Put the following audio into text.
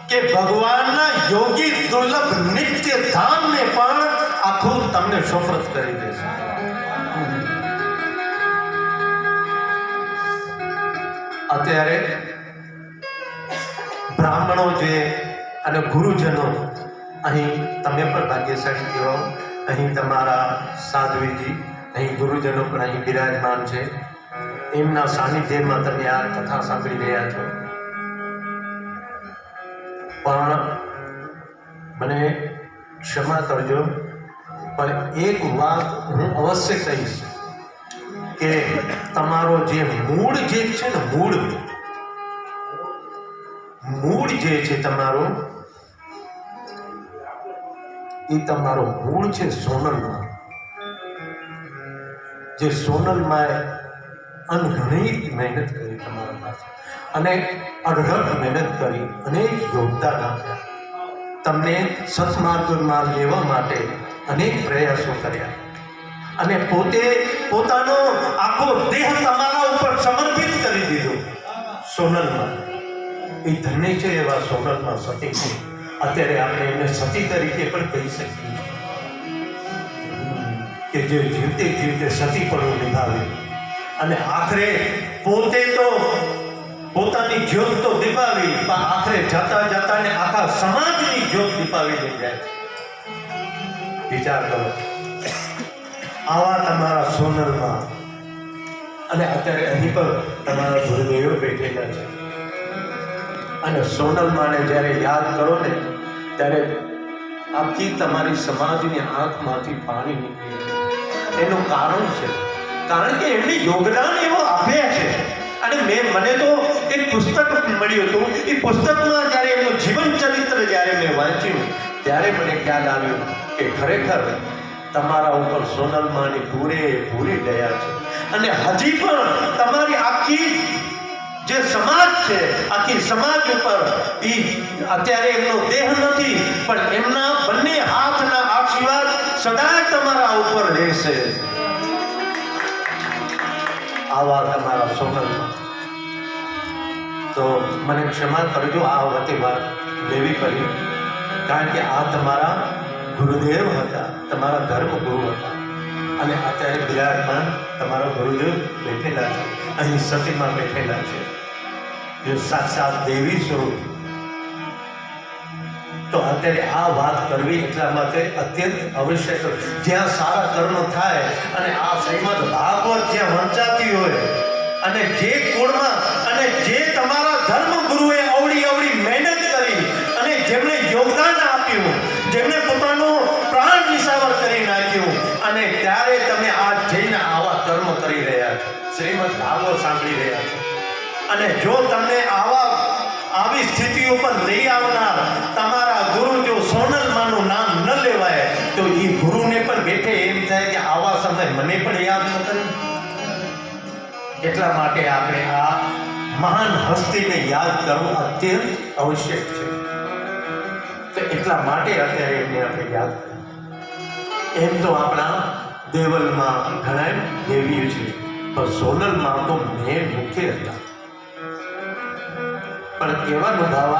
કે ભગવાનના યોગી દુર્લભ નિત્ય ધામને પણ આખું તમને સોફરત કરી દેશે. અત્યારે બ્રાહ્મણો જે અને ગુરુજનો અહીં તમે પણ ભાગ્યશાળી કહેવાઓ. અહીં તમારા સાધ્વીજી અહીં ગુરુજનો પણ અહીં બિરાજમાન છે. એમના સાનિધ્યમાં તમે આ કથા સાંભળી રહ્યા છો. પણ મને ક્ષમા કરજો, પણ એક વાત હું અવશ્ય કહીશ કે તમારો જે મૂળ જે છે ને મૂળ જે છે તમારો, એ તમારો મૂળ છે સોનલમાં. જે સોનલમાં અનઘણી મહેનત કરી તમારા પાસે અને અઢળક મહેનત કરી અનેક યોગદાન આપ્યા. તમને સત્માર્ગમાં લેવા માટે અનેક પ્રયાસો કર્યા અને પોતે પોતાનો આખો દેહ તમારા ઉપર સમર્પિત કરી દીધો. સોનલમાં એ ધન્ય છે એવા સોનલમાં સતી છે. અત્યારે આપણે એમને સતી તરીકે પણ કહી શકીએ કે જે જીવતે જીવતે સતી પણ નિભાવે અને આખરે પોતે તો પોતાની જ્યોત તો દીપાવી, પણ આખરે જતા જતા ને આખા સમાજની જ્યોત દીપાવી લઈ જાય. વિચાર કરો, આવા તમારા સોનલમાં અને અત્યારે અહીં પર તમારા ગુરુદેવો બેઠેલા છે. અને સોનલમાને જ્યારે યાદ કરો ને ત્યારે આખી તમારી સમાજની આંખમાંથી પાણી નીકળે. એનું કારણ છે કારણ કે એમને યોગદાન એવો આપ્યા છે. અને મને તો એક પુસ્તક મળ્યું હતું. એ પુસ્તકમાં જ્યારે એમનું જીવન ચરિત્ર જ્યારે મેં વાંચ્યું ત્યારે મને ખ્યાલ આવ્યો કે ખરેખર તમારા ઉપર સોનલમાની પૂરેપૂરી દયા છે. અને હજી પણ તમારી આખી જે સમાજ છે, આખી સમાજ ઉપર એ અત્યારે એમનો દેહ નથી, પણ એમના બંને હાથના આશીર્વાદ સદાય તમારા ઉપર રહેશે. આવા તમારા સોનલમાં. તો મને ક્ષમા કરજો, આ વખતે વાત લેવી પડી, કારણ કે આ તમારા ગુરુદેવ હતા, તમારા ધર્મગુરુ હતા. અને અત્યારે બિરાજમાન તમારા ગુરુદેવ બેઠેલા છે, અહીં સતીમાં બેઠેલા છે, જે સાક્ષાત દેવી સ્વરૂપ. તો અત્યારે આ વાત કરવી એટલા માટે અત્યંત આવશ્યક. જ્યાં સારા કર્મ થાય અને આ શ્રીમદ ભાગવત જ્યાં વંચાતી હોય અને જે કુળમાં અને જે તમારા ધર્મગુરુએ અવળી મહેનત કરી અને જેમણે યોગદાન આપ્યું, જેમણે પોતાનો પ્રાણ નિશાવર કરી નાખ્યું, અને ત્યારે તમે આજ જઈને આવા કર્મ કરી રહ્યા છો, શ્રીમદ ભાગવત સાંભળી રહ્યા છો. અને જો તમને આવી સ્થિતિઓ પર લઈ આવનાર તમારા ગુરુ જો સોનલમાનું નામ ન લેવાય તો એ ગુરુને પણ બેઠે એમ થાય કે આવા સમય મને પણ યાદ ન કરે. એટલા માટે આપણે આ મહાન હસ્તીને યાદ કરવું અત્યંત આવશ્યક છે. તો એટલા માટે અત્યારે એમને આપણે યાદ કરીએ. એમ તો આપણા દેવલમાં ઘણા દેવીઓ છે, પણ સોનલમાં તો મેં મુખ્ય હતા. પણ કહેવાનું ભાવ